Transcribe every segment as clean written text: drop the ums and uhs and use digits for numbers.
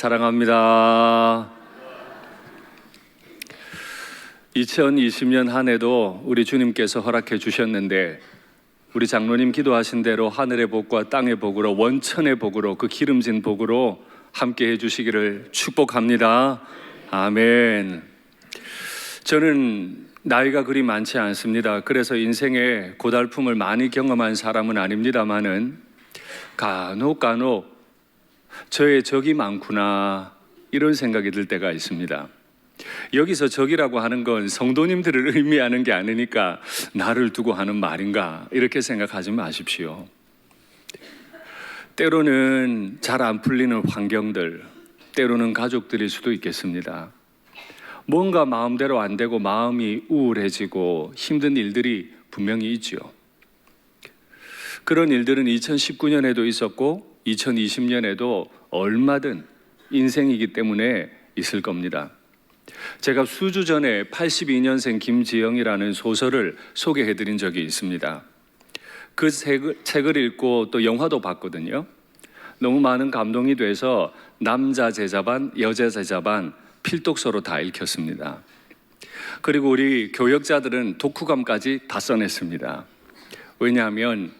사랑합니다. 2020년 한 해도 우리 주님께서 허락해 주셨는데 우리 장로님 기도하신 대로 하늘의 복과 땅의 복으로 원천의 복으로 그 기름진 복으로 함께 해주시기를 축복합니다. 아멘. 저는 나이가 그리 많지 않습니다. 그래서 인생의 고달픔을 많이 경험한 사람은 아닙니다만은 간혹 저의 적이 많구나 이런 생각이 들 때가 있습니다. 여기서 적이라고 하는 건 성도님들을 의미하는 게 아니니까 나를 두고 하는 말인가 이렇게 생각하지 마십시오. 때로는 잘 안 풀리는 환경들, 때로는 가족들일 수도 있겠습니다. 뭔가 마음대로 안 되고 마음이 우울해지고 힘든 일들이 분명히 있죠. 그런 일들은 2019년에도 있었고 2020년에도 얼마든 인생이기 때문에 있을 겁니다. 제가 수주 전에 82년생 김지영이라는 소설을 소개해드린 적이 있습니다. 그 책을 읽고 또 영화도 봤거든요. 너무 많은 감동이 돼서 남자 제자 반, 여자 제자 반 필독서로 다 읽혔습니다. 그리고 우리 교역자들은 독후감까지 다 써냈습니다. 왜냐하면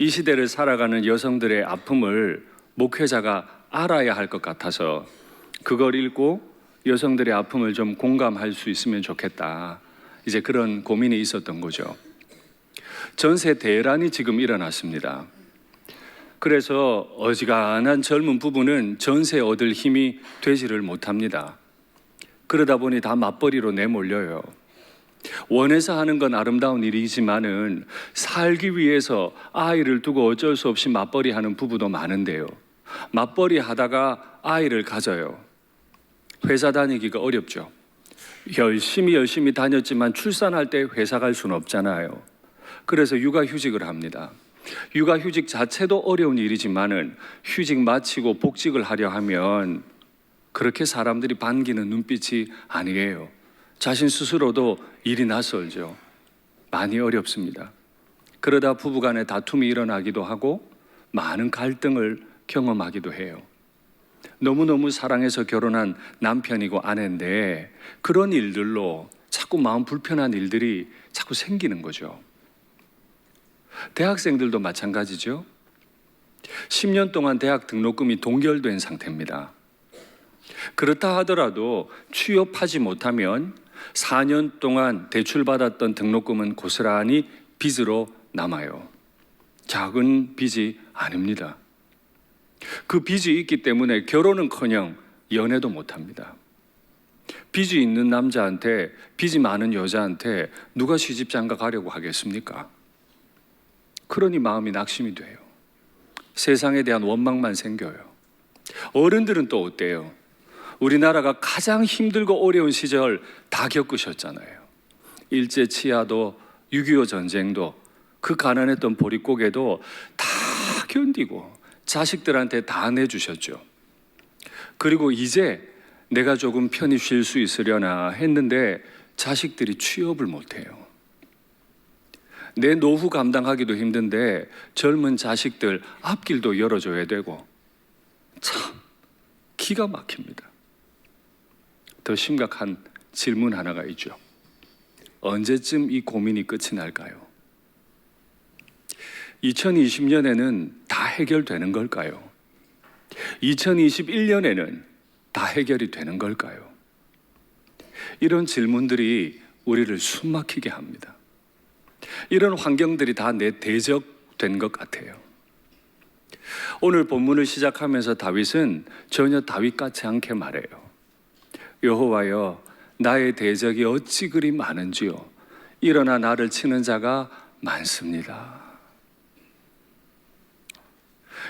이 시대를 살아가는 여성들의 아픔을 목회자가 알아야 할 것 같아서 그걸 읽고 여성들의 아픔을 좀 공감할 수 있으면 좋겠다. 이제 그런 고민이 있었던 거죠. 전세 대란이 지금 일어났습니다. 그래서 어지간한 젊은 부부는 전세 얻을 힘이 되지를 못합니다. 그러다 보니 다 맞벌이로 내몰려요. 원해서 하는 건 아름다운 일이지만은 살기 위해서 아이를 두고 어쩔 수 없이 맞벌이 하는 부부도 많은데요. 맞벌이 하다가 아이를 가져요. 회사 다니기가 어렵죠. 열심히 다녔지만 출산할 때 회사 갈 수는 없잖아요. 그래서 육아휴직을 합니다. 육아휴직 자체도 어려운 일이지만은 휴직 마치고 복직을 하려 하면 그렇게 사람들이 반기는 눈빛이 아니에요. 자신 스스로도 일이 낯설죠. 많이 어렵습니다. 그러다 부부간에 다툼이 일어나기도 하고 많은 갈등을 경험하기도 해요. 너무너무 사랑해서 결혼한 남편이고 아내인데 그런 일들로 자꾸 마음 불편한 일들이 자꾸 생기는 거죠. 대학생들도 마찬가지죠. 10년 동안 대학 등록금이 동결된 상태입니다. 그렇다 하더라도 취업하지 못하면 4년 동안 대출받았던 등록금은 고스란히 빚으로 남아요. 작은 빚이 아닙니다. 그 빚이 있기 때문에 결혼은커녕 연애도 못합니다. 빚이 있는 남자한테, 빚이 많은 여자한테 누가 시집장가 가려고 하겠습니까? 그러니 마음이 낙심이 돼요. 세상에 대한 원망만 생겨요. 어른들은 또 어때요? 우리나라가 가장 힘들고 어려운 시절 다 겪으셨잖아요. 일제치하도 6.25 전쟁도 그 가난했던 보릿고개도 다 견디고 자식들한테 다 내주셨죠. 그리고 이제 내가 조금 편히 쉴 수 있으려나 했는데 자식들이 취업을 못해요. 내 노후 감당하기도 힘든데 젊은 자식들 앞길도 열어줘야 되고 참 기가 막힙니다. 더 심각한 질문 하나가 있죠. 언제쯤 이 고민이 끝이 날까요? 2020년에는 다 해결되는 걸까요? 2021년에는 다 해결이 되는 걸까요? 이런 질문들이 우리를 숨막히게 합니다. 이런 환경들이 다 내 대적된 것 같아요. 오늘 본문을 시작하면서 다윗은 전혀 다윗 같지 않게 말해요. 여호와여, 나의 대적이 어찌 그리 많은지요. 일어나 나를 치는 자가 많습니다.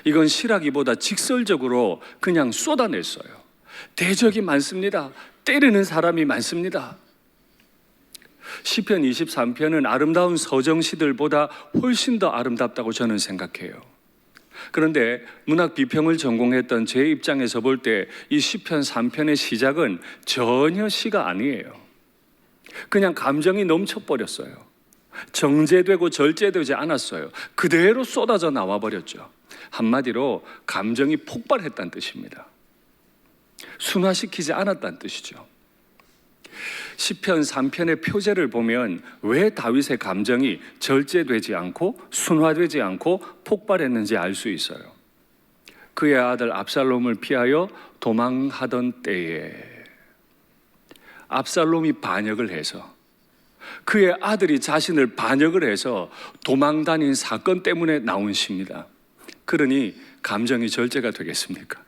이건 시라기보다 직설적으로 그냥 쏟아냈어요. 대적이 많습니다. 때리는 사람이 많습니다. 시편 23편은 아름다운 서정시들보다 훨씬 더 아름답다고 저는 생각해요. 그런데 문학 비평을 전공했던 제 입장에서 볼 때 이 시편 3편의 시작은 전혀 시가 아니에요. 그냥 감정이 넘쳐버렸어요. 정제되고 절제되지 않았어요. 그대로 쏟아져 나와버렸죠. 한마디로 감정이 폭발했다는 뜻입니다. 순화시키지 않았다는 뜻이죠. 시편 3편의 표제를 보면 왜 다윗의 감정이 절제되지 않고 순화되지 않고 폭발했는지 알 수 있어요. 그의 아들 압살롬을 피하여 도망하던 때에 압살롬이 반역을 해서, 그의 아들이 자신을 반역을 해서 도망 다닌 사건 때문에 나온 시입니다. 그러니 감정이 절제가 되겠습니까?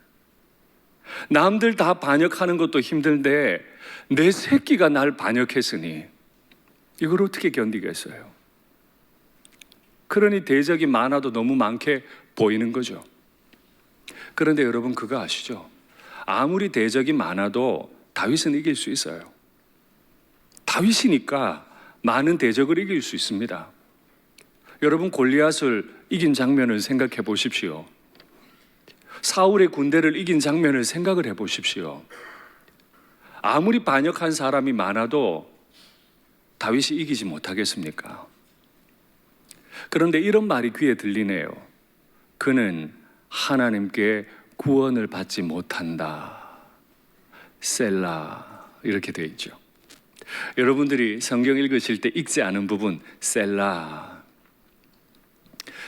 남들 다 반역하는 것도 힘든데 내 새끼가 날 반역했으니 이걸 어떻게 견디겠어요? 그러니 대적이 많아도 너무 많게 보이는 거죠. 그런데 여러분 그거 아시죠? 아무리 대적이 많아도 다윗은 이길 수 있어요. 다윗이니까 많은 대적을 이길 수 있습니다. 여러분 골리앗을 이긴 장면을 생각해 보십시오. 사울의 군대를 이긴 장면을 생각을 해 보십시오. 아무리 반역한 사람이 많아도 다윗이 이기지 못하겠습니까? 그런데 이런 말이 귀에 들리네요. 그는 하나님께 구원을 받지 못한다. 셀라, 이렇게 되어 있죠. 여러분들이 성경 읽으실 때 읽지 않은 부분, 셀라.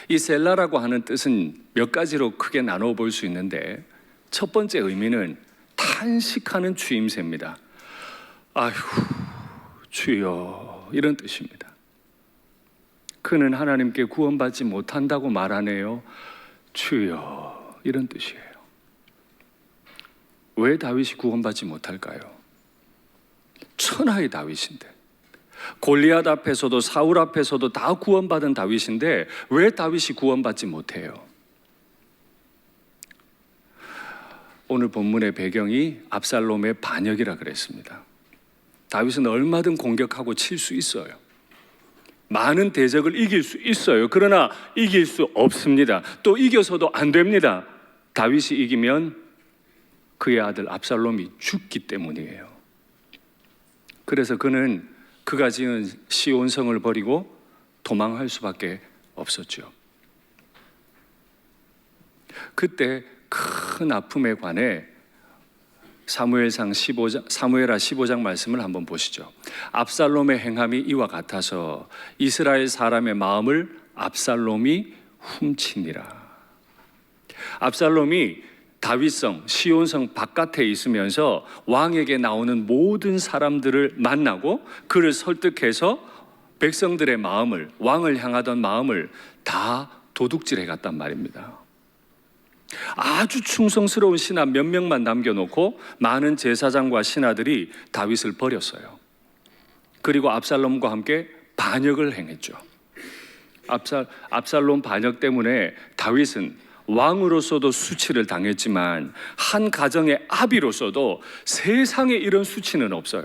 이 셀라라고 하는 뜻은 몇 가지로 크게 나눠 볼 수 있는데, 첫 번째 의미는 탄식하는 추임새입니다. 아휴, 주여, 이런 뜻입니다. 그는 하나님께 구원받지 못한다고 말하네요. 주여, 이런 뜻이에요. 왜 다윗이 구원받지 못할까요? 천하의 다윗인데, 골리앗 앞에서도 사울 앞에서도 다 구원받은 다윗인데 왜 다윗이 구원받지 못해요? 오늘 본문의 배경이 압살롬의 반역이라 그랬습니다. 다윗은 얼마든 공격하고 칠 수 있어요. 많은 대적을 이길 수 있어요. 그러나 이길 수 없습니다. 또 이겨서도 안 됩니다. 다윗이 이기면 그의 아들 압살롬이 죽기 때문이에요. 그래서 그는 그가 지은 시온성을 버리고 도망할 수밖에 없었죠. 그때 큰 아픔에 관해 사무엘하 15장 말씀을 한번 보시죠. 압살롬의 행함이 이와 같아서 이스라엘 사람의 마음을 압살롬이 훔치니라. 압살롬이 다윗성, 시온성 바깥에 있으면서 왕에게 나오는 모든 사람들을 만나고 그를 설득해서 백성들의 마음을, 왕을 향하던 마음을 다 도둑질해 갔단 말입니다. 아주 충성스러운 신하 몇 명만 남겨놓고 많은 제사장과 신하들이 다윗을 버렸어요. 그리고 압살롬과 함께 반역을 행했죠. 압살롬 반역 때문에 다윗은 왕으로서도 수치를 당했지만 한 가정의 아비로서도 세상에 이런 수치는 없어요.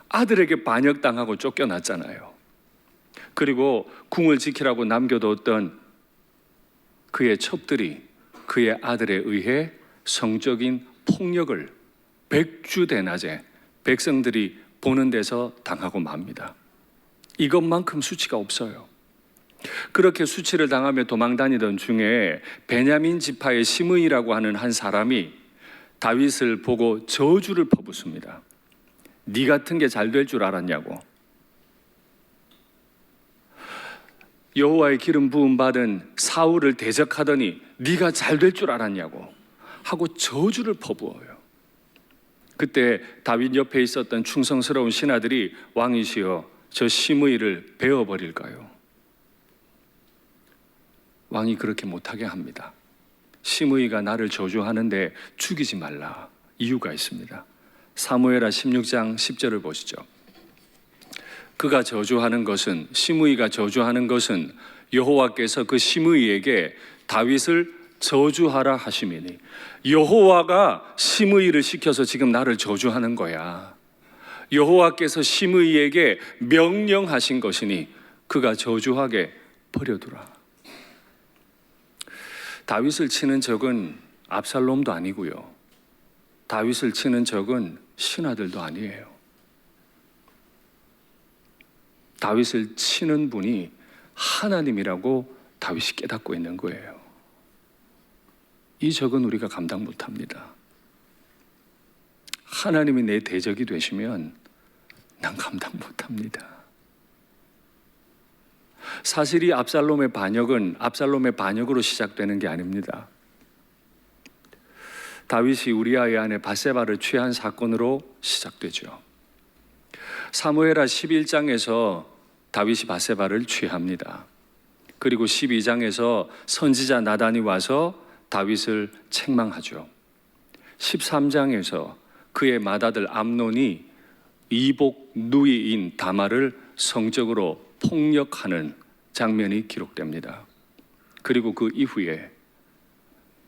아들에게 반역당하고 쫓겨났잖아요. 그리고 궁을 지키라고 남겨뒀던 그의 첩들이 그의 아들에 의해 성적인 폭력을 백주대낮에 백성들이 보는 데서 당하고 맙니다. 이것만큼 수치가 없어요. 그렇게 수치를 당하며 도망다니던 중에 베냐민 지파의 시므이라고 하는 한 사람이 다윗을 보고 저주를 퍼붓습니다. 네 같은 게 잘 될 줄 알았냐고. 여호와의 기름 부음 받은 사울을 대적하더니 네가 잘 될 줄 알았냐고 하고 저주를 퍼부어요. 그때 다윗 옆에 있었던 충성스러운 신하들이 왕이시여 저 시므이를 베어버릴까요? 왕이 그렇게 못하게 합니다. 시므이가 나를 저주하는데 죽이지 말라. 이유가 있습니다. 사무엘하 16장 10절을 보시죠. 그가 저주하는 것은, 시므이가 저주하는 것은 여호와께서 그 시므이에게 다윗을 저주하라 하심이니, 여호와가 시므이를 시켜서 지금 나를 저주하는 거야. 여호와께서 시므이에게 명령하신 것이니 그가 저주하게 버려두라. 다윗을 치는 적은 압살롬도 아니고요, 다윗을 치는 적은 신하들도 아니에요. 다윗을 치는 분이 하나님이라고 다윗이 깨닫고 있는 거예요. 이 적은 우리가 감당 못합니다. 하나님이 내 대적이 되시면 난 감당 못합니다. 사실 이 압살롬의 반역은 압살롬의 반역으로 시작되는 게 아닙니다. 다윗이 우리아의 아내 밧세바를 취한 사건으로 시작되죠. 사무엘하 11장에서 다윗이 밧세바를 취합니다. 그리고 12장에서 선지자 나단이 와서 다윗을 책망하죠. 13장에서 그의 맏아들 암논이 이복 누이인 다말을 성적으로 폭력하는 장면이 기록됩니다. 그리고 그 이후에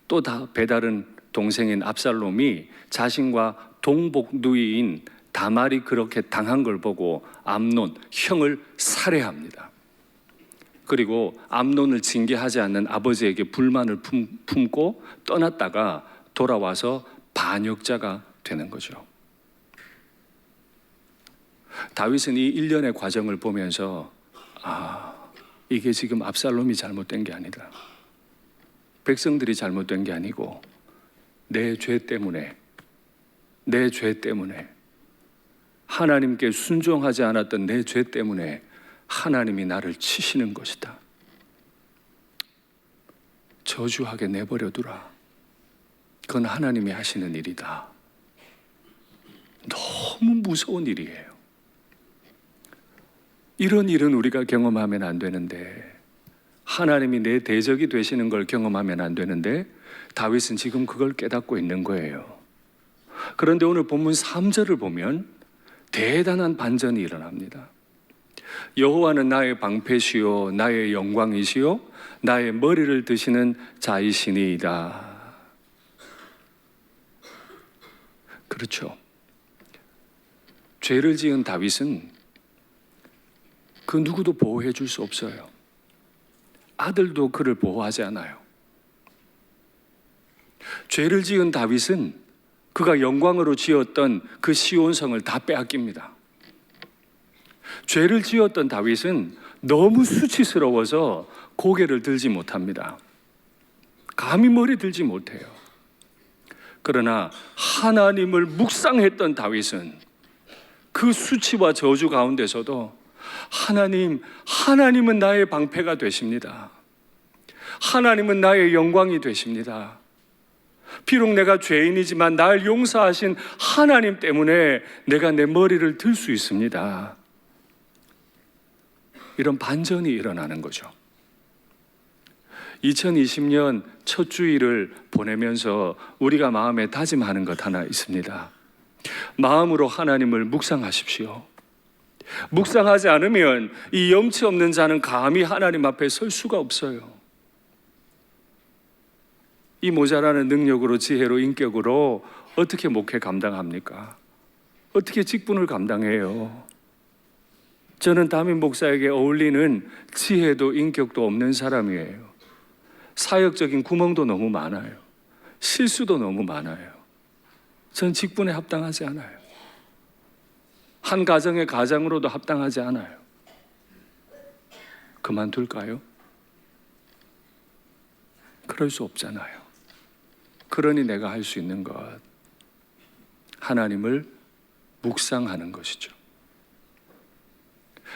또 다 배다른 동생인 압살롬이 자신과 동복 누이인 다말이 그렇게 당한 걸 보고 암논 형을 살해합니다. 그리고 암논을 징계하지 않는 아버지에게 불만을 품고 떠났다가 돌아와서 반역자가 되는 거죠. 다윗은 이 일련의 과정을 보면서 이게 지금 압살롬이 잘못된 게 아니다. 백성들이 잘못된 게 아니고 내 죄 때문에 하나님께 순종하지 않았던 내 죄 때문에 하나님이 나를 치시는 것이다. 저주하게 내버려 두라. 그건 하나님이 하시는 일이다. 너무 무서운 일이에요. 이런 일은 우리가 경험하면 안 되는데, 하나님이 내 대적이 되시는 걸 경험하면 안 되는데 다윗은 지금 그걸 깨닫고 있는 거예요. 그런데 오늘 본문 3절을 보면 대단한 반전이 일어납니다. 여호와는 나의 방패시요 나의 영광이시요 나의 머리를 드시는 자이시니이다. 그렇죠. 죄를 지은 다윗은 그 누구도 보호해 줄 수 없어요. 아들도 그를 보호하지 않아요. 죄를 지은 다윗은 그가 영광으로 지었던 그 시온성을 다 빼앗깁니다. 죄를 지었던 다윗은 너무 수치스러워서 고개를 들지 못합니다. 감히 머리 들지 못해요. 그러나 하나님을 묵상했던 다윗은 그 수치와 저주 가운데서도 하나님은 나의 방패가 되십니다. 하나님은 나의 영광이 되십니다. 비록 내가 죄인이지만 날 용서하신 하나님 때문에 내가 내 머리를 들 수 있습니다. 이런 반전이 일어나는 거죠. 2020년 첫 주일을 보내면서 우리가 마음에 다짐하는 것 하나 있습니다. 마음으로 하나님을 묵상하십시오. 묵상하지 않으면 이 염치 없는 자는 감히 하나님 앞에 설 수가 없어요. 이 모자라는 능력으로, 지혜로, 인격으로 어떻게 목회 감당합니까? 어떻게 직분을 감당해요? 저는 담임 목사에게 어울리는 지혜도 인격도 없는 사람이에요. 사역적인 구멍도 너무 많아요. 실수도 너무 많아요. 전 직분에 합당하지 않아요. 한 가정의 가장으로도 합당하지 않아요. 그만둘까요? 그럴 수 없잖아요. 그러니 내가 할 수 있는 것, 하나님을 묵상하는 것이죠.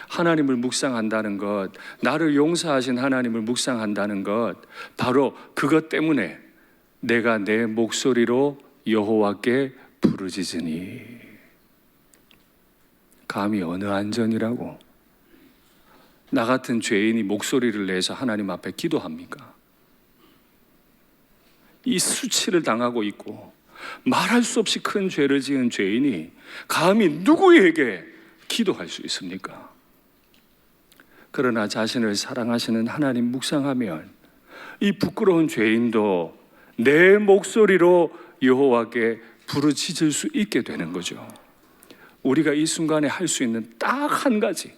하나님을 묵상한다는 것, 나를 용서하신 하나님을 묵상한다는 것, 바로 그것 때문에 내가 내 목소리로 여호와께 부르짖으니. 감히 어느 안전이라고 나 같은 죄인이 목소리를 내서 하나님 앞에 기도합니까? 이 수치를 당하고 있고 말할 수 없이 큰 죄를 지은 죄인이 감히 누구에게 기도할 수 있습니까? 그러나 자신을 사랑하시는 하나님 묵상하면 이 부끄러운 죄인도 내 목소리로 여호와께 부르짖을 수 있게 되는 거죠. 우리가 이 순간에 할 수 있는 딱 한 가지,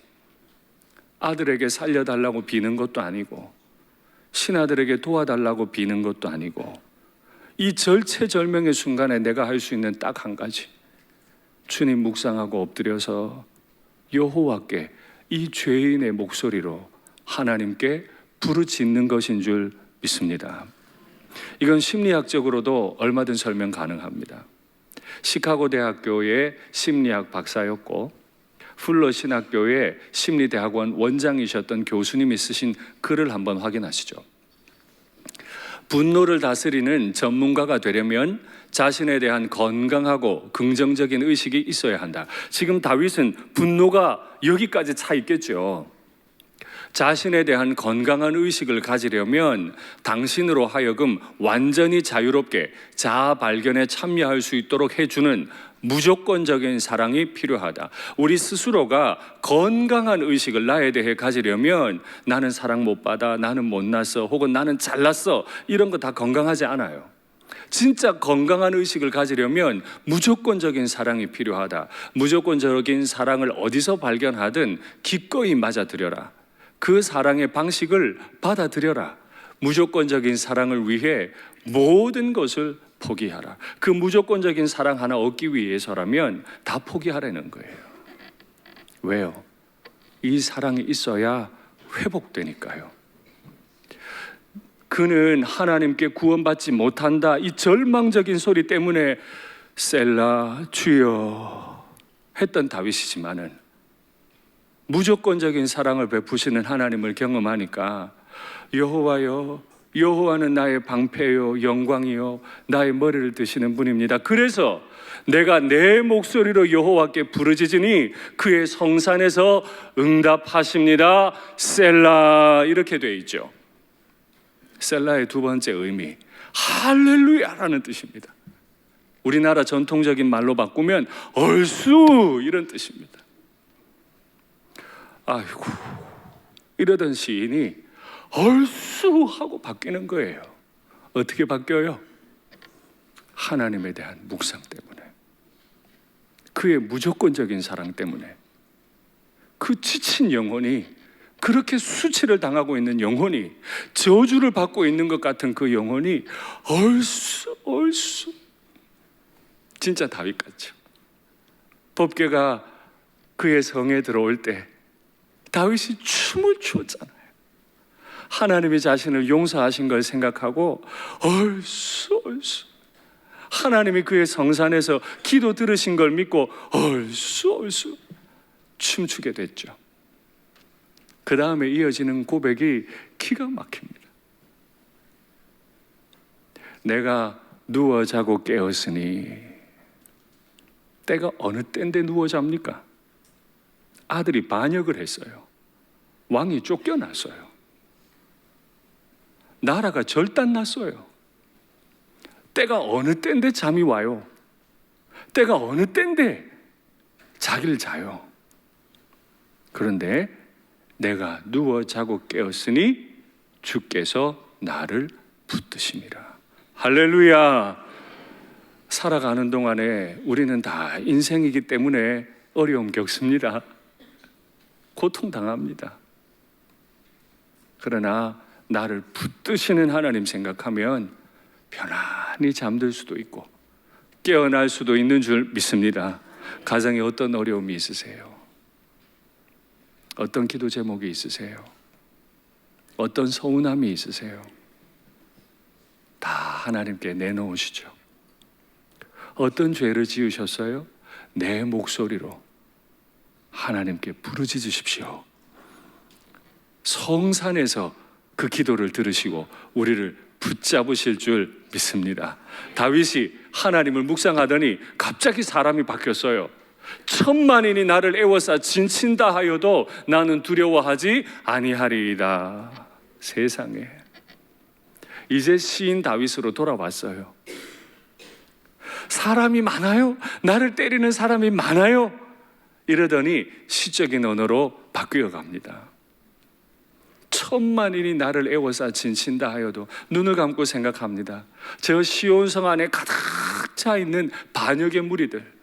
아들에게 살려달라고 비는 것도 아니고 신하들에게 도와달라고 비는 것도 아니고, 이 절체절명의 순간에 내가 할 수 있는 딱 한 가지, 주님 묵상하고 엎드려서 여호와께 이 죄인의 목소리로 하나님께 부르짖는 것인 줄 믿습니다. 이건 심리학적으로도 얼마든 설명 가능합니다. 시카고 대학교의 심리학 박사였고 풀러 신학교의 심리대학원 원장이셨던 교수님이 쓰신 글을 한번 확인하시죠. 분노를 다스리는 전문가가 되려면 자신에 대한 건강하고 긍정적인 의식이 있어야 한다. 지금 다윗은 분노가 여기까지 차 있겠죠. 자신에 대한 건강한 의식을 가지려면 당신으로 하여금 완전히 자유롭게 자아 발견에 참여할 수 있도록 해주는 무조건적인 사랑이 필요하다. 우리 스스로가 건강한 의식을 나에 대해 가지려면 나는 사랑 못 받아, 나는 못났어, 혹은 나는 잘났어, 이런 거 다 건강하지 않아요. 진짜 건강한 의식을 가지려면 무조건적인 사랑이 필요하다. 무조건적인 사랑을 어디서 발견하든 기꺼이 맞아들여라. 그 사랑의 방식을 받아들여라. 무조건적인 사랑을 위해 모든 것을 포기하라. 그 무조건적인 사랑 하나 얻기 위해서라면 다 포기하라는 거예요. 왜요? 이 사랑이 있어야 회복되니까요. 그는 하나님께 구원받지 못한다, 이 절망적인 소리 때문에 셀라 주여 했던 다윗이지만은 무조건적인 사랑을 베푸시는 하나님을 경험하니까 여호와여, 여호와는 나의 방패요 영광이요 나의 머리를 드시는 분입니다. 그래서 내가 내 목소리로 여호와께 부르짖으니 그의 성산에서 응답하십니다. 셀라, 이렇게 돼 있죠. 셀라의 두 번째 의미, 할렐루야라는 뜻입니다. 우리나라 전통적인 말로 바꾸면 얼쑤, 이런 뜻입니다. 아이고, 이러던 시인이 얼쑤 하고 바뀌는 거예요. 어떻게 바뀌어요? 하나님에 대한 묵상 때문에, 그의 무조건적인 사랑 때문에, 그 지친 영혼이, 그렇게 수치를 당하고 있는 영혼이, 저주를 받고 있는 것 같은 그 영혼이 얼쑤 진짜 다윗 같죠. 법궤가 그의 성에 들어올 때 다윗이 춤을 추었잖아요. 하나님이 자신을 용서하신 걸 생각하고 얼쑤 하나님이 그의 성산에서 기도 들으신 걸 믿고 얼쑤 춤추게 됐죠. 그 다음에 이어지는 고백이 기가 막힙니다. 내가 누워 자고 깨었으니, 때가 어느 때인데 누워 잡니까? 아들이 반역을 했어요. 왕이 쫓겨났어요. 나라가 절단났어요. 때가 어느 때인데 잠이 와요. 때가 어느 때인데 자기를 자요. 그런데 내가 누워 자고 깨었으니 주께서 나를 붙드심이라. 할렐루야. 살아가는 동안에 우리는 다 인생이기 때문에 어려움 겪습니다. 고통당합니다. 그러나 나를 붙드시는 하나님 생각하면 편안히 잠들 수도 있고 깨어날 수도 있는 줄 믿습니다. 가정에 어떤 어려움이 있으세요? 어떤 기도 제목이 있으세요? 어떤 서운함이 있으세요? 다 하나님께 내놓으시죠. 어떤 죄를 지으셨어요? 내 목소리로 하나님께 부르짖으십시오. 성산에서 그 기도를 들으시고 우리를 붙잡으실 줄 믿습니다. 다윗이 하나님을 묵상하더니 갑자기 사람이 바뀌었어요. 천만인이 나를 애워싸 진친다 하여도 나는 두려워하지 아니하리이다. 세상에, 이제 시인 다윗으로 돌아왔어요. 사람이 많아요? 나를 때리는 사람이 많아요? 이러더니 시적인 언어로 바뀌어 갑니다. 천만인이 나를 애워싸 진친다 하여도 눈을 감고 생각합니다. 저 시온성 안에 가득 차 있는 반역의 무리들,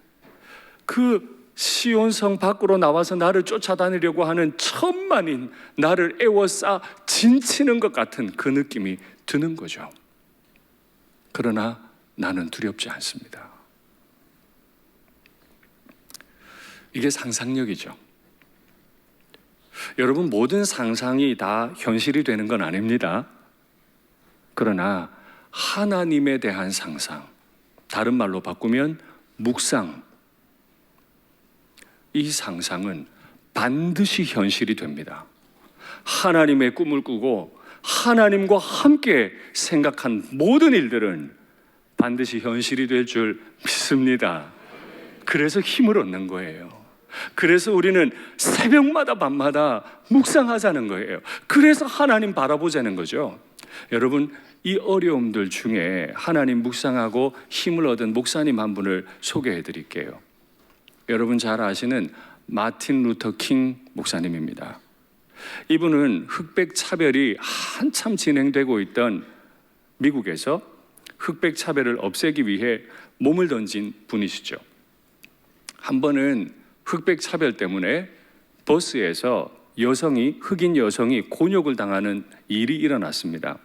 그 시온성 밖으로 나와서 나를 쫓아다니려고 하는 천만인, 나를 애워싸 진치는 것 같은 그 느낌이 드는 거죠. 그러나 나는 두렵지 않습니다. 이게 상상력이죠. 여러분, 모든 상상이 다 현실이 되는 건 아닙니다. 그러나 하나님에 대한 상상, 다른 말로 바꾸면 묵상, 이 상상은 반드시 현실이 됩니다. 하나님의 꿈을 꾸고 하나님과 함께 생각한 모든 일들은 반드시 현실이 될 줄 믿습니다. 그래서 힘을 얻는 거예요. 그래서 우리는 새벽마다 밤마다 묵상하자는 거예요. 그래서 하나님 바라보자는 거죠. 여러분, 이 어려움들 중에 하나님 묵상하고 힘을 얻은 목사님 한 분을 소개해 드릴게요. 여러분 잘 아시는 마틴 루터 킹 목사님입니다. 이분은 흑백 차별이 한참 진행되고 있던 미국에서 흑백 차별을 없애기 위해 몸을 던진 분이시죠. 한 번은 흑백 차별 때문에 버스에서 흑인 여성이 곤욕을 당하는 일이 일어났습니다.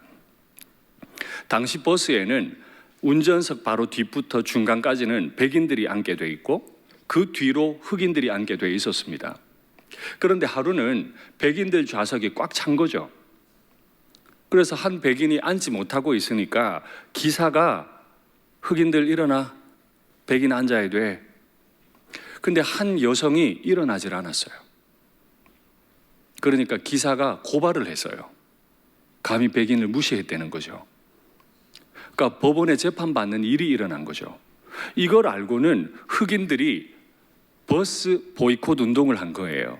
당시 버스에는 운전석 바로 뒤부터 중간까지는 백인들이 앉게 돼 있고 그 뒤로 흑인들이 앉게 돼 있었습니다. 그런데 하루는 백인들 좌석이 꽉 찬 거죠. 그래서 한 백인이 앉지 못하고 있으니까 기사가 흑인들 일어나, 백인 앉아야 돼. 근데 한 여성이 일어나질 않았어요. 그러니까 기사가 고발을 했어요. 감히 백인을 무시했다는 거죠. 그러니까 법원에 재판받는 일이 일어난 거죠. 이걸 알고는 흑인들이 버스 보이콧 운동을 한 거예요.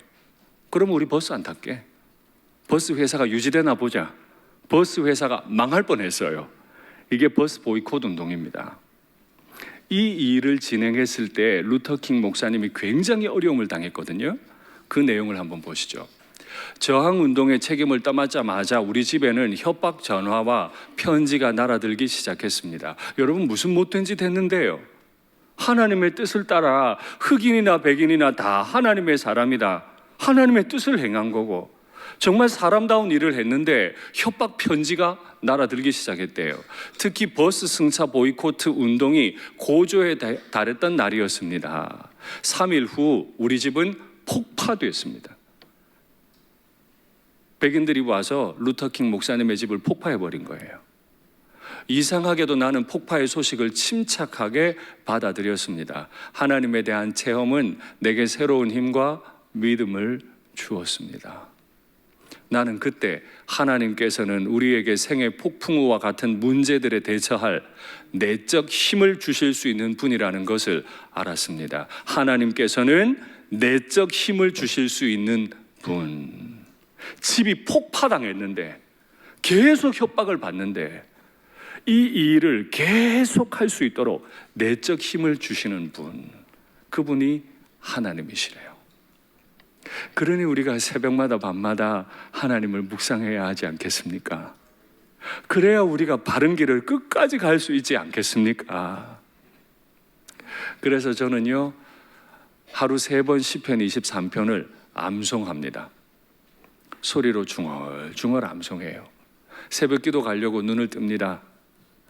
그러면 우리 버스 안 탈게. 버스 회사가 유지되나 보자. 버스 회사가 망할 뻔했어요. 이게 버스 보이콧 운동입니다. 이 일을 진행했을 때 루터킹 목사님이 굉장히 어려움을 당했거든요. 그 내용을 한번 보시죠. 저항운동의 책임을 떠맡자마자 우리 집에는 협박 전화와 편지가 날아들기 시작했습니다. 여러분, 무슨 못된 짓 했는데요? 하나님의 뜻을 따라 흑인이나 백인이나 다 하나님의 사람이다. 하나님의 뜻을 행한 거고 정말 사람다운 일을 했는데 협박 편지가 날아들기 시작했대요. 특히 버스 승차 보이콧 운동이 고조에 달했던 날이었습니다. 3일 후 우리 집은 폭파됐습니다. 백인들이 와서 루터킹 목사님의 집을 폭파해버린 거예요. 이상하게도 나는 폭파의 소식을 침착하게 받아들였습니다. 하나님에 대한 체험은 내게 새로운 힘과 믿음을 주었습니다. 나는 그때 하나님께서는 우리에게 생의 폭풍우와 같은 문제들에 대처할 내적 힘을 주실 수 있는 분이라는 것을 알았습니다. 하나님께서는 내적 힘을 주실 수 있는 분. 집이 폭파당했는데 계속 협박을 받는데 이 일을 계속 할 수 있도록 내적 힘을 주시는 분, 그분이 하나님이시래요. 그러니 우리가 새벽마다 밤마다 하나님을 묵상해야 하지 않겠습니까? 그래야 우리가 바른 길을 끝까지 갈 수 있지 않겠습니까? 그래서 저는요, 하루 3번 시편 23편을 암송합니다. 소리로 중얼중얼 암송해요. 새벽 기도 가려고 눈을 뜹니다.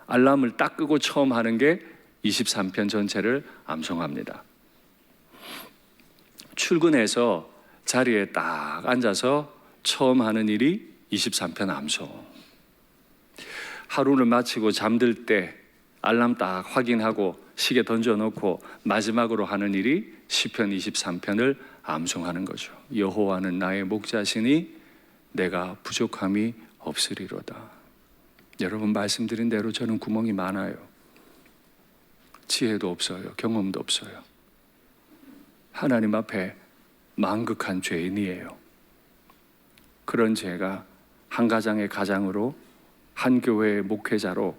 알람을 딱 끄고 처음 하는 게 23편 전체를 암송합니다. 출근해서 자리에 딱 앉아서 처음 하는 일이 23편 암송. 하루를 마치고 잠들 때 알람 딱 확인하고 시계 던져놓고 마지막으로 하는 일이 시편 23편을 암송하는 거죠. 여호와는 나의 목자시니 내가 부족함이 없으리로다. 여러분, 말씀드린 대로 저는 구멍이 많아요. 지혜도 없어요. 경험도 없어요. 하나님 앞에 망극한 죄인이에요. 그런 제가 한 가장의 가장으로, 한 교회의 목회자로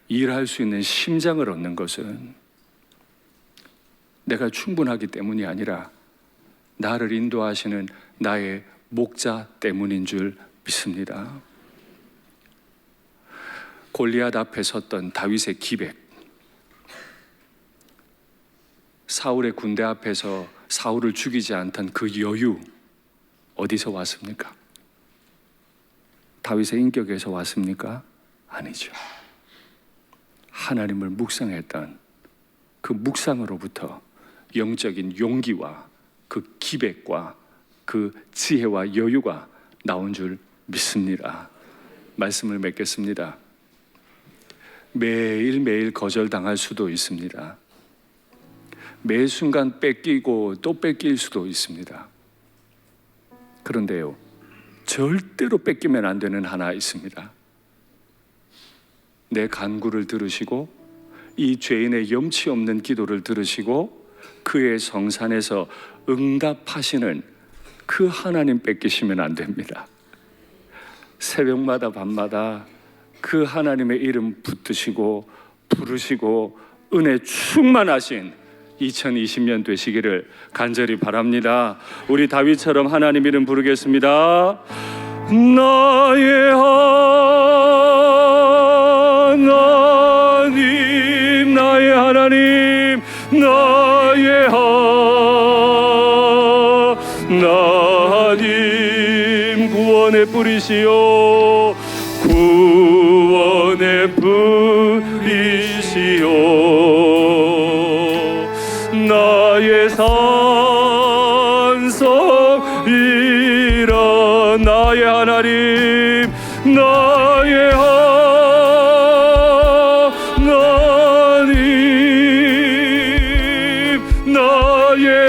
일할 수 있는 심장을 얻는 것은 내가 충분하기 때문이 아니라 나를 인도하시는 나의 목자 때문인 줄 믿습니다. 골리앗 앞에 섰던 다윗의 기백, 사울의 군대 앞에서 사울을 죽이지 않던 그 여유, 어디서 왔습니까? 다윗의 인격에서 왔습니까? 아니죠. 하나님을 묵상했던 그 묵상으로부터 영적인 용기와 그 기백과 그 지혜와 여유가 나온 줄 믿습니다. 말씀을 맺겠습니다. 매일매일 거절당할 수도 있습니다. 매 순간 뺏기고 또 뺏길 수도 있습니다. 그런데요, 절대로 뺏기면 안 되는 하나 있습니다. 내 간구를 들으시고 이 죄인의 염치 없는 기도를 들으시고 그의 성산에서 응답하시는 그 하나님 뺏기시면 안 됩니다. 새벽마다 밤마다 그 하나님의 이름 붙드시고 부르시고 은혜 충만하신 2020년 되시기를 간절히 바랍니다. 우리 다윗처럼 하나님 이름 부르겠습니다. 나의 하나님, 나의 하나님, 나의 하나님, 구원의 뿌리시오, 구원의 뿌리시오. 나의 산성이라, 나의 하나님, 나의 하나님, 나의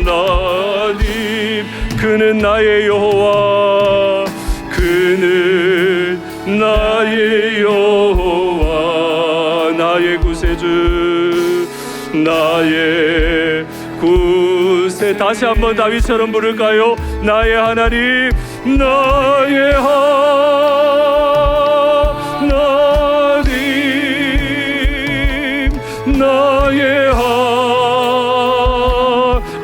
하나님. 그는 나의 여호와, 그는 나의 여호와, 나의 구세주, 나의 구세. 다시 한번 다윗처럼 부를까요? 나의 하나님, 나의 하나님, 나의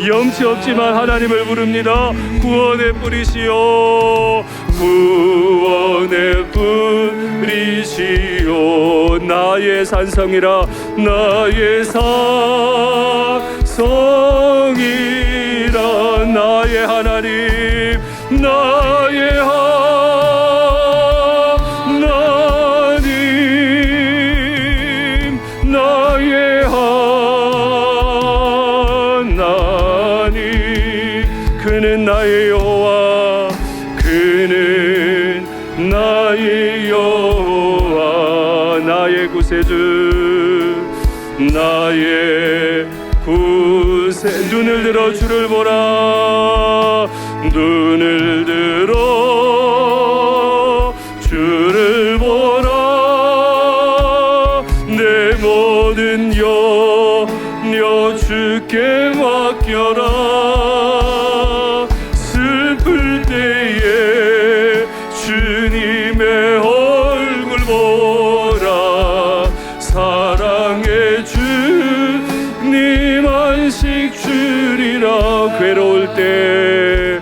염치 없지만 하나님을 부릅니다. 구원의 뿌리시오, 구원의 뿌리시오. 나의 산성이라, 나의 산성이라, 나의 하나님, 나의 하나님, 나의 하나님. 그는 나의 여호와, 그는 나의 여호와, 나의 구세주, 나의 구세. 눈을 들어 주를 보라, 눈을 들어 주를 보라. 내 모든 염려 주께 맡겨라. 슬플 때에 주님의 얼굴 보라. 사랑의 주님 안식 주리라. 괴로울 때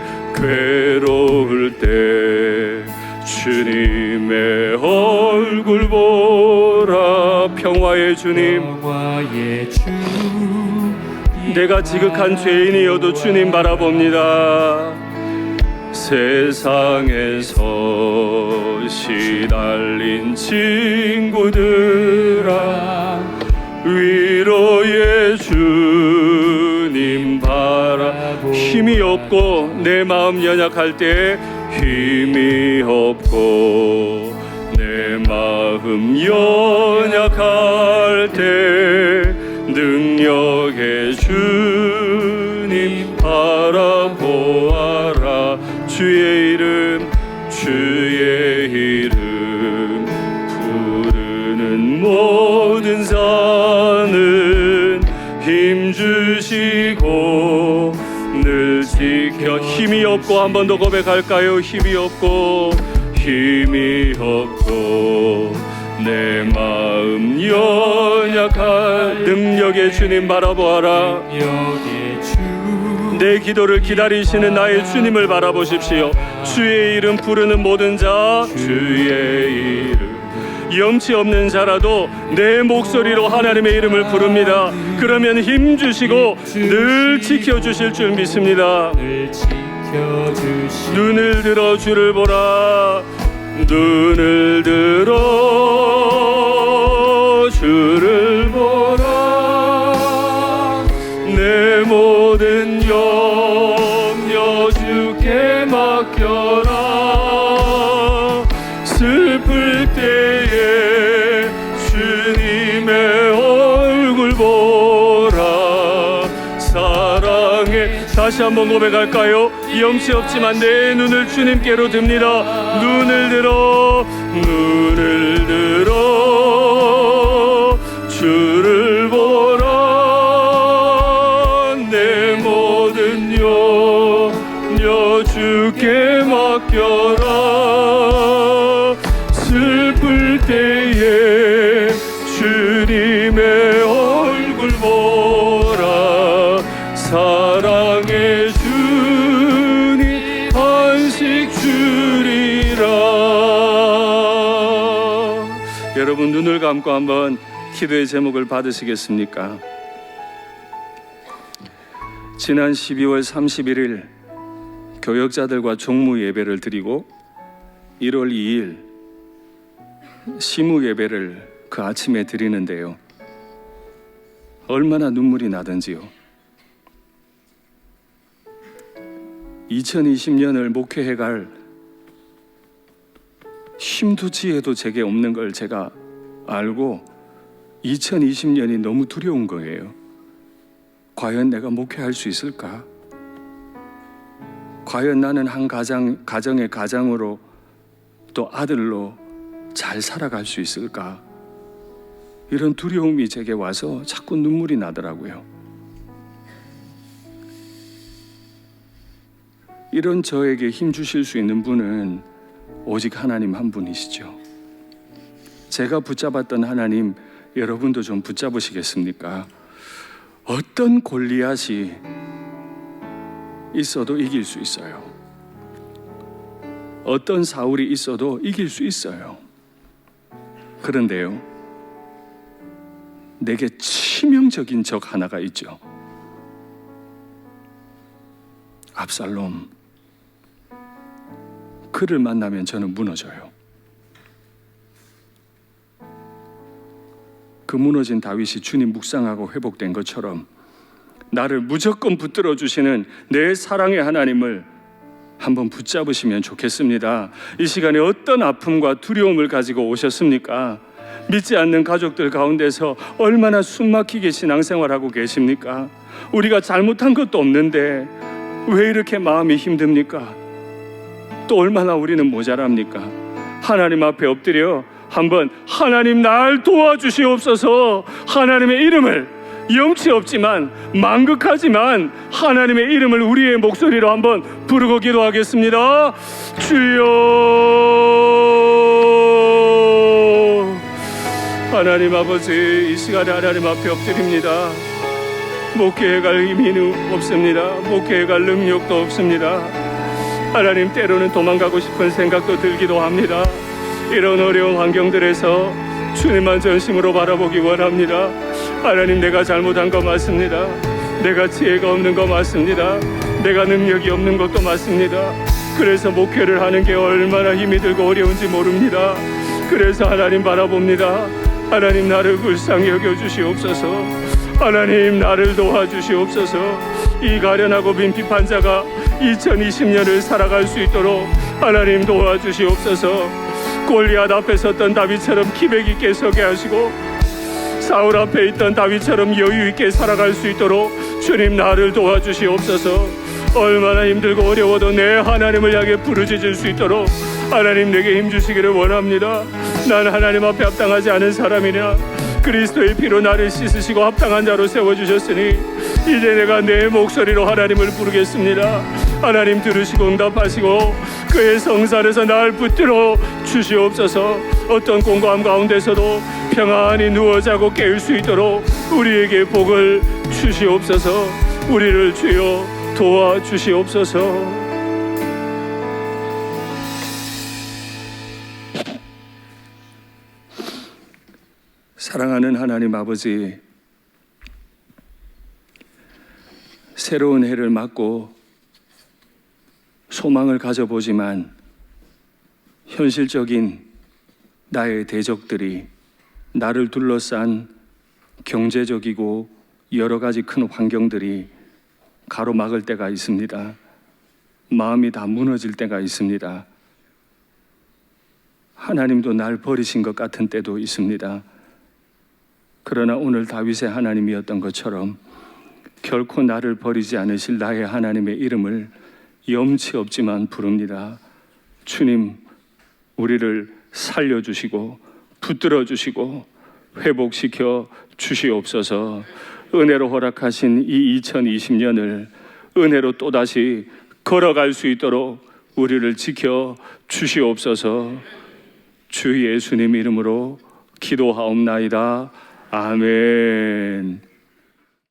주님의 얼굴 보라. 평화의 주님, 내가 지극한 죄인이어도 주님 바라봅니다. 세상에서 시달린 친구들아, 위로의 주님 바라보. 힘이 없고 내 마음 연약할 때, 힘이 없고 내 마음 연약할 때, 능력의 주님 바라보아라. 주의 이름, 주의 이름 부르는 모든 자는 힘 주시고 늘 지켜. 힘이 없고, 한 번 더 고백할까요? 힘이 없고, 힘이 없고 내 마음 연약할, 능력의 주님 바라보아라. 내 기도를 기다리시는 나의 주님을 바라보십시오. 주의 이름 부르는 모든 자, 주의 이름. 염치 없는 자라도 내 목소리로 하나님의 이름을 부릅니다. 그러면 힘 주시고 늘 지켜주실 줄 믿습니다. 눈을 들어 주를 보라, 눈을 들어 주를 보라. 내 모든 염려 주께 맡겨라. 슬플 때에 주님의 다시 한번 고백할까요? 염치 없지만 내 눈을 주님께로 듭니다. 눈을 들어 주를 보라. 내 모든 염려 주께 맡겨라. 슬플 때에 주님의 얼굴 보라. 사랑의 주님 안식 주리라. 여러분 눈을 감고 한번 기도의 제목을 받으시겠습니까? 지난 12월 31일 교역자들과 종무 예배를 드리고 1월 2일 시무 예배를 그 아침에 드리는데요, 얼마나 눈물이 나던지요. 2020년을 목회해갈 힘도 지혜도 제게 없는 걸 제가 알고 2020년이 너무 두려운 거예요. 과연 내가 목회할 수 있을까? 과연 나는 한 가정의 가장으로 또 아들로 잘 살아갈 수 있을까? 이런 두려움이 제게 와서 자꾸 눈물이 나더라고요. 이런 저에게 힘 주실 수 있는 분은 오직 하나님 한 분이시죠. 제가 붙잡았던 하나님, 여러분도 좀 붙잡으시겠습니까? 어떤 골리앗이 있어도 이길 수 있어요. 어떤 사울이 있어도 이길 수 있어요. 그런데요, 내게 치명적인 적 하나가 있죠. 압살롬. 그를 만나면 저는 무너져요. 그 무너진 다윗이 주님 묵상하고 회복된 것처럼 나를 무조건 붙들어 주시는 내 사랑의 하나님을 한번 붙잡으시면 좋겠습니다. 이 시간에 어떤 아픔과 두려움을 가지고 오셨습니까? 믿지 않는 가족들 가운데서 얼마나 숨막히게 신앙생활하고 계십니까? 우리가 잘못한 것도 없는데 왜 이렇게 마음이 힘듭니까? 또 얼마나 우리는 모자랍니까? 하나님 앞에 엎드려 한번 하나님 날 도와주시옵소서. 하나님의 이름을 염치 없지만 만극하지만 하나님의 이름을 우리의 목소리로 한번 부르고 기도하겠습니다. 주여. 하나님 아버지, 이 시간에 하나님 앞에 엎드립니다. 목회에 갈 힘이 없습니다. 목회에 갈 능력도 없습니다. 하나님, 때로는 도망가고 싶은 생각도 들기도 합니다. 이런 어려운 환경들에서 주님만 전심으로 바라보기 원합니다. 하나님, 내가 잘못한 거 맞습니다. 내가 지혜가 없는 거 맞습니다. 내가 능력이 없는 것도 맞습니다. 그래서 목회를 하는 게 얼마나 힘이 들고 어려운지 모릅니다. 그래서 하나님 바라봅니다. 하나님, 나를 불쌍히 여겨주시옵소서. 하나님, 나를 도와주시옵소서. 이 가련하고 빈핍한 자가 2020년을 살아갈 수 있도록 하나님 도와주시옵소서. 골리앗 앞에 섰던 다윗처럼 기백 있게 서게 하시고 사울 앞에 있던 다윗처럼 여유 있게 살아갈 수 있도록 주님, 나를 도와주시옵소서. 얼마나 힘들고 어려워도 내 하나님을 향해 부르짖을 수 있도록 하나님 내게 힘주시기를 원합니다. 난 하나님 앞에 합당하지 않은 사람이냐, 그리스도의 피로 나를 씻으시고 합당한 자로 세워주셨으니 이제 내가 내 목소리로 하나님을 부르겠습니다. 하나님, 들으시고 응답하시고 그의 성산에서 날 붙들어 주시옵소서. 어떤 공고함 가운데서도 평안히 누워 자고 깨울 수 있도록 우리에게 복을 주시옵소서. 우리를 주여 도와주시옵소서. 사랑하는 하나님 아버지, 새로운 해를 맞고 소망을 가져보지만 현실적인 나의 대적들이, 나를 둘러싼 경제적이고 여러 가지 큰 환경들이 가로막을 때가 있습니다. 마음이 다 무너질 때가 있습니다. 하나님도 날 버리신 것 같은 때도 있습니다. 그러나 오늘 다윗의 하나님이었던 것처럼 결코 나를 버리지 않으실 나의 하나님의 이름을 염치 없지만 부릅니다. 주님, 우리를 살려주시고 붙들어 주시고 회복시켜 주시옵소서. 은혜로 허락하신 이 2020년을 은혜로 또다시 걸어갈 수 있도록 우리를 지켜 주시옵소서. 주 예수님 이름으로 기도하옵나이다. 아멘.